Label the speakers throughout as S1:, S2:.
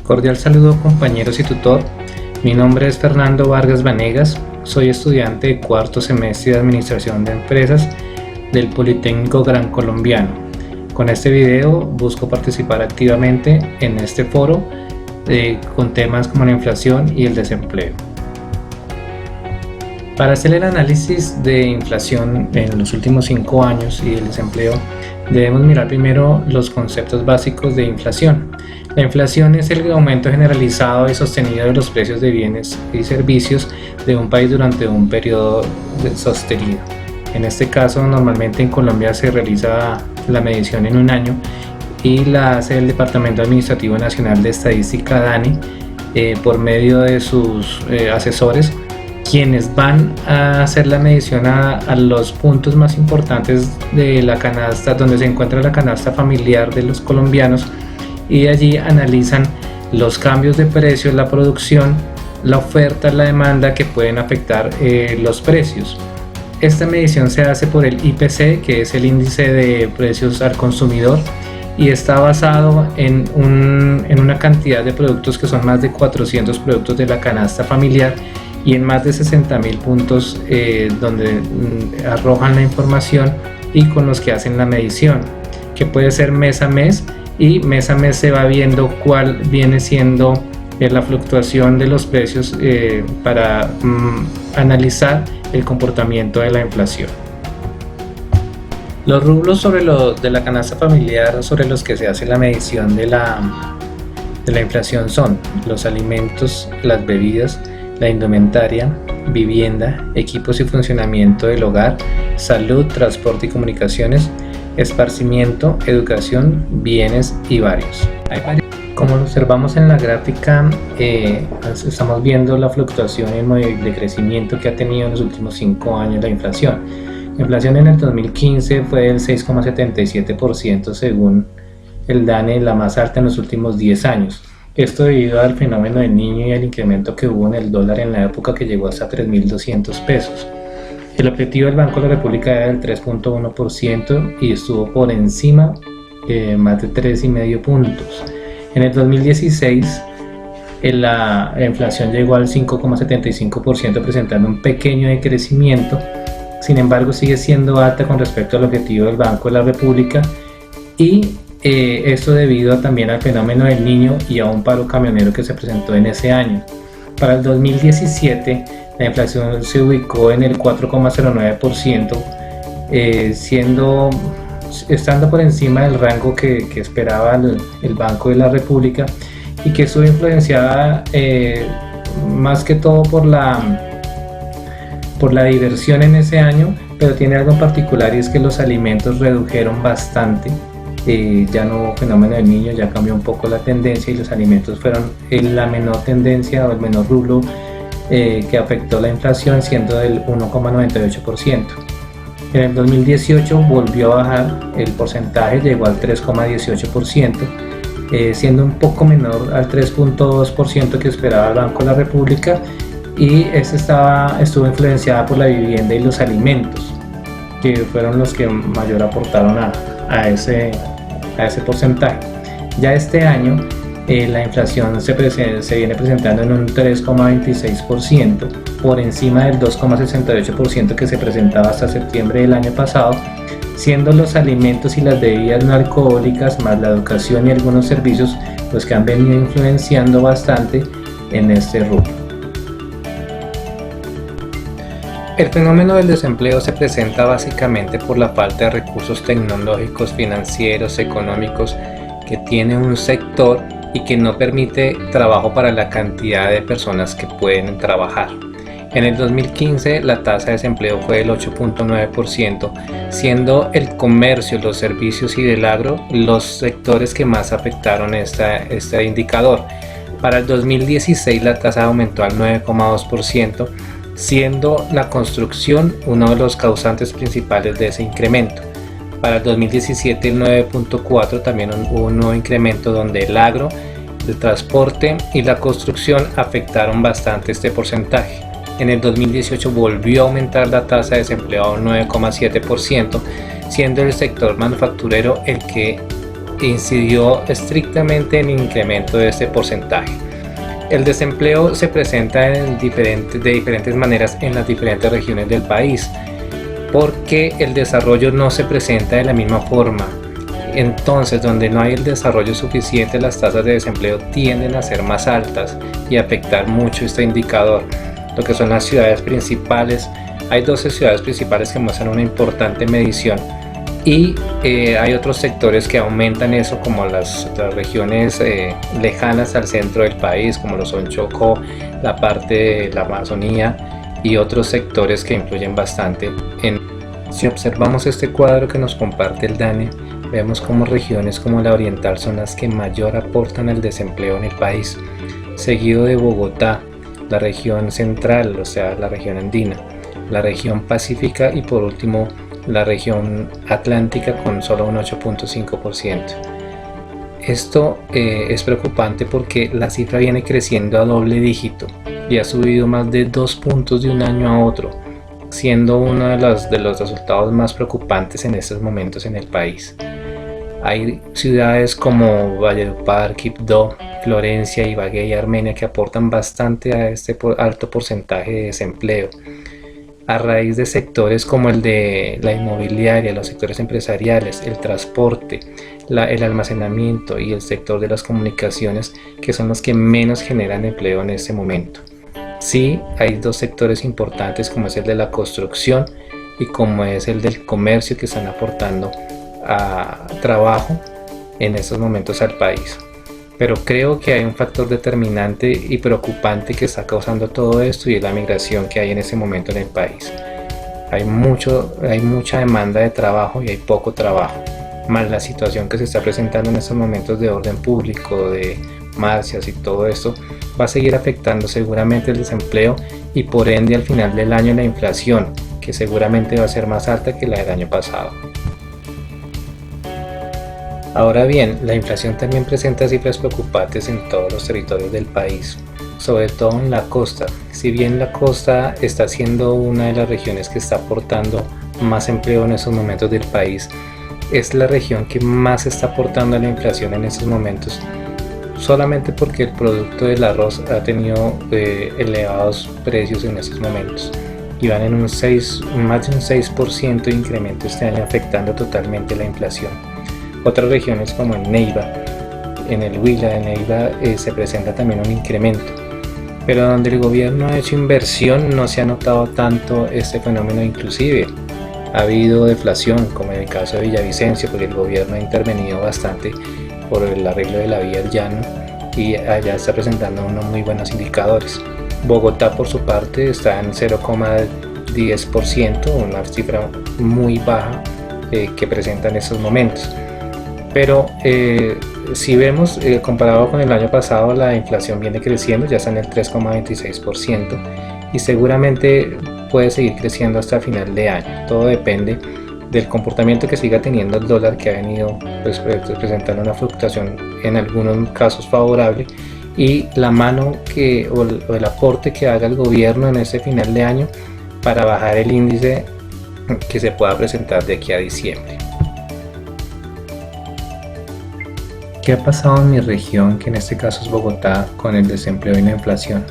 S1: Cordial saludo, compañeros y tutor. Mi nombre es Fernando Vargas Vanegas, soy estudiante de cuarto semestre de Administración de Empresas del Politécnico Gran Colombiano. Con este video busco participar activamente en este foro con temas como la inflación y el desempleo. Para hacer el análisis de inflación en los últimos 5 años y el desempleo, debemos mirar primero los conceptos básicos de inflación. La inflación es el aumento generalizado y sostenido de los precios de bienes y servicios de un país durante un periodo sostenido. En este caso, normalmente en Colombia se realiza la medición en un año y la hace el Departamento Administrativo Nacional de Estadística, DANE, por medio de sus asesores, quienes van a hacer la medición a los puntos más importantes de la canasta, donde se encuentra la canasta familiar de los colombianos, y allí analizan los cambios de precios, la producción, la oferta, la demanda que pueden afectar los precios. Esta medición se hace por el IPC, que es el índice de precios al consumidor, y está basado en una cantidad de productos que son más de 400 productos de la canasta familiar y en más de 60.000 puntos donde arrojan la información y con los que hacen la medición, que puede ser mes a mes, y mes a mes se va viendo cuál viene siendo la fluctuación de los precios para analizar el comportamiento de la inflación. Los rubros de la canasta familiar sobre los que se hace la medición de la inflación son los alimentos, las bebidas, la indumentaria, vivienda, equipos y funcionamiento del hogar, salud, transporte y comunicaciones, esparcimiento, educación, bienes y varios. Como observamos en la gráfica, estamos viendo la fluctuación de crecimiento que ha tenido en los últimos 5 años la inflación. La inflación en el 2015 fue del 6,77% según el DANE, la más alta en los últimos 10 años. Esto debido al fenómeno del Niño y al incremento que hubo en el dólar en la época, que llegó hasta 3.200 pesos. El objetivo del Banco de la República era del 3.1% y estuvo por encima más de 3,5 puntos. En el 2016 la inflación llegó al 5,75%, presentando un pequeño decrecimiento. Sin embargo, sigue siendo alta con respecto al objetivo del Banco de la República, y esto debido también al fenómeno del Niño y a un paro camionero que se presentó en ese año. Para el 2017 la inflación se ubicó en el 4,09%, estando por encima del rango que esperaba el Banco de la República, y que estuvo influenciada más que todo por la diversión en ese año, pero tiene algo en particular, y es que los alimentos redujeron bastante. Ya no hubo fenómeno del Niño, ya cambió un poco la tendencia y los alimentos fueron la menor tendencia o el menor rubro que afectó la inflación, siendo del 1,98%. En el 2018 volvió a bajar el porcentaje, llegó al 3,18%, siendo un poco menor al 3,2% que esperaba el Banco de la República, y estuvo influenciada por la vivienda y los alimentos, que fueron los que mayor aportaron a ese porcentaje. Ya este año la inflación se viene presentando en un 3,26%, por encima del 2,68% que se presentaba hasta septiembre del año pasado, siendo los alimentos y las bebidas no alcohólicas, más la educación y algunos servicios, los que han venido influenciando bastante en este rubro. El fenómeno del desempleo se presenta básicamente por la falta de recursos tecnológicos, financieros, económicos que tiene un sector y que no permite trabajo para la cantidad de personas que pueden trabajar. En el 2015 la tasa de desempleo fue del 8,9%, siendo el comercio, los servicios y del agro los sectores que más afectaron este indicador. Para el 2016 la tasa aumentó al 9,2%, siendo la construcción uno de los causantes principales de ese incremento. Para el 2017 el 9,4%, también hubo un nuevo incremento donde el agro, el transporte y la construcción afectaron bastante este porcentaje. En el 2018 volvió a aumentar la tasa de desempleo a un 9,7%, siendo el sector manufacturero el que incidió estrictamente en el incremento de este porcentaje. El desempleo se presenta de diferentes maneras en las diferentes regiones del país, porque el desarrollo no se presenta de la misma forma. Entonces, donde no hay el desarrollo suficiente, las tasas de desempleo tienden a ser más altas y afectar mucho este indicador. Lo que son las ciudades principales, hay 12 ciudades principales que muestran una importante medición, y hay otros sectores que aumentan eso, como las regiones lejanas al centro del país, como lo son Chocó, la parte de la Amazonía y otros sectores que influyen bastante. Si observamos este cuadro que nos comparte el DANE, vemos como regiones como la oriental son las que mayor aportan al desempleo en el país, seguido de Bogotá, la región central, o sea, la región andina, la región pacífica y por último la región atlántica con solo un 8,5%. Esto es preocupante porque la cifra viene creciendo a doble dígito y ha subido más de 2 puntos de un año a otro, siendo uno de los resultados más preocupantes en estos momentos en el país. Hay ciudades como Valledupar, Quibdó, Florencia, Ibagué y Armenia que aportan bastante a este alto porcentaje de desempleo, a raíz de sectores como el de la inmobiliaria, los sectores empresariales, el transporte, el almacenamiento y el sector de las comunicaciones, que son los que menos generan empleo en este momento. Sí, hay dos sectores importantes como es el de la construcción y como es el del comercio, que están aportando a trabajo en estos momentos al país. Pero creo que hay un factor determinante y preocupante que está causando todo esto, y es la migración que hay en este momento en el país. Hay mucha demanda de trabajo y hay poco trabajo, más la situación que se está presentando en estos momentos de orden público, de marchas y todo esto, va a seguir afectando seguramente el desempleo y por ende al final del año la inflación, que seguramente va a ser más alta que la del año pasado. Ahora bien, la inflación también presenta cifras preocupantes en todos los territorios del país, sobre todo en la costa. Si bien la costa está siendo una de las regiones que está aportando más empleo en estos momentos del país, es la región que más está aportando a la inflación en estos momentos, solamente porque el producto del arroz ha tenido elevados precios en estos momentos y van en más de un 6% de incremento este año, afectando totalmente la inflación. Otras regiones como en Neiva, en el Huila, en Neiva se presenta también un incremento, pero donde el gobierno ha hecho inversión no se ha notado tanto este fenómeno. Inclusive ha habido deflación, como en el caso de Villavicencio, porque el gobierno ha intervenido bastante por el arreglo de la vía del llano y allá está presentando unos muy buenos indicadores. Bogotá por su parte está en 0,10%, una cifra muy baja que presenta en estos momentos. Pero si vemos, comparado con el año pasado, la inflación viene creciendo, ya está en el 3,26% y seguramente puede seguir creciendo hasta final de año. Todo depende del comportamiento que siga teniendo el dólar, que ha venido presentando una fluctuación en algunos casos favorable, y la mano o el aporte que haga el gobierno en ese final de año para bajar el índice que se pueda presentar de aquí a diciembre. ¿Qué ha pasado en mi región, que en este caso es Bogotá, con el desempleo y la inflación?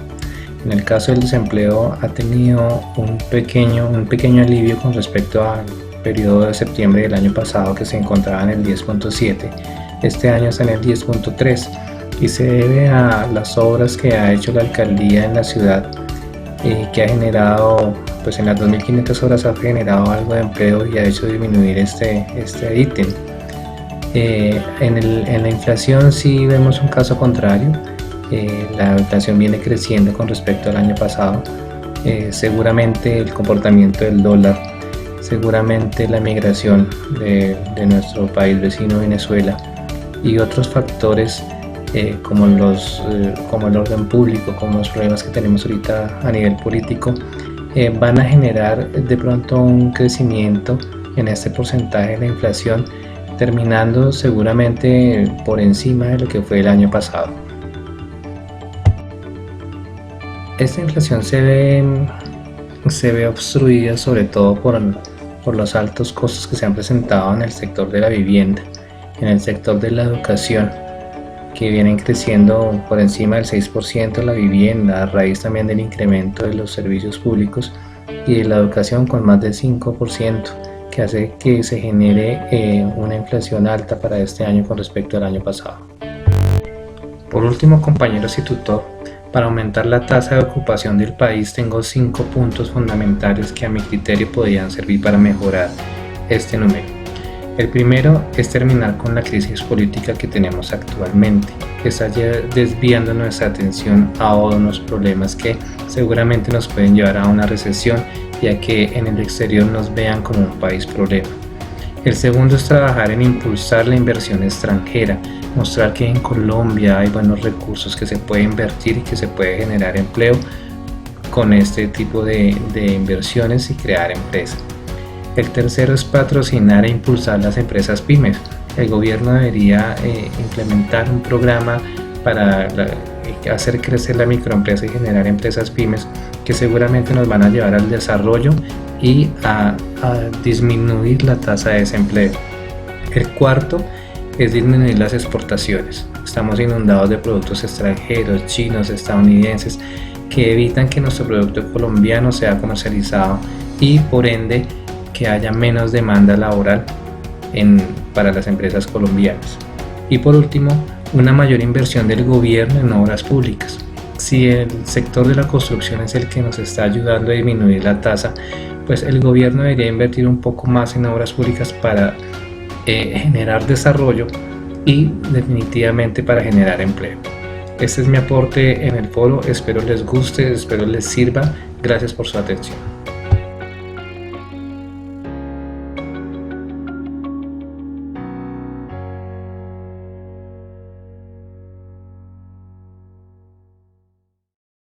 S1: En el caso del desempleo ha tenido un pequeño alivio con respecto al periodo de septiembre del año pasado, que se encontraba en el 10,7. Este año está en el 10,3 y se debe a las obras que ha hecho la alcaldía en la ciudad, que ha generado, pues en las 2.500 horas ha generado algo de empleo y ha hecho disminuir este ítem. En la inflación sí vemos un caso contrario. La inflación viene creciendo con respecto al año pasado. Seguramente el comportamiento del dólar, seguramente la migración de nuestro país vecino Venezuela y otros factores como el orden público, como los problemas que tenemos ahorita a nivel político, van a generar de pronto un crecimiento en este porcentaje de la inflación, terminando seguramente por encima de lo que fue el año pasado. Esta inflación se ve obstruida sobre todo por los altos costos que se han presentado en el sector de la vivienda, en el sector de la educación, que vienen creciendo por encima del 6% la vivienda, a raíz también del incremento de los servicios públicos, y de la educación con más del 5%, que hace que se genere una inflación alta para este año con respecto al año pasado. Por último, compañeros y tutor, para aumentar la tasa de ocupación del país tengo 5 puntos fundamentales que a mi criterio podrían servir para mejorar este número. El primero es terminar con la crisis política que tenemos actualmente, que está desviando nuestra atención a unos problemas que seguramente nos pueden llevar a una recesión, ya que en el exterior nos vean como un país problema. El segundo es trabajar en impulsar la inversión extranjera, mostrar que en Colombia hay buenos recursos que se puede invertir y que se puede generar empleo con este tipo de inversiones y crear empresas. El tercero es patrocinar e impulsar las empresas pymes. El gobierno debería implementar un programa para hacer crecer la microempresa y generar empresas pymes que seguramente nos van a llevar al desarrollo y a disminuir la tasa de desempleo. El cuarto es disminuir las exportaciones. Estamos inundados de productos extranjeros, chinos, estadounidenses, que evitan que nuestro producto colombiano sea comercializado y por ende que haya menos demanda laboral para las empresas colombianas. Y por último, una mayor inversión del gobierno en obras públicas. Si el sector de la construcción es el que nos está ayudando a disminuir la tasa, pues el gobierno debería invertir un poco más en obras públicas para generar desarrollo y definitivamente para generar empleo. Este es mi aporte en el foro, espero les guste, espero les sirva. Gracias por su atención.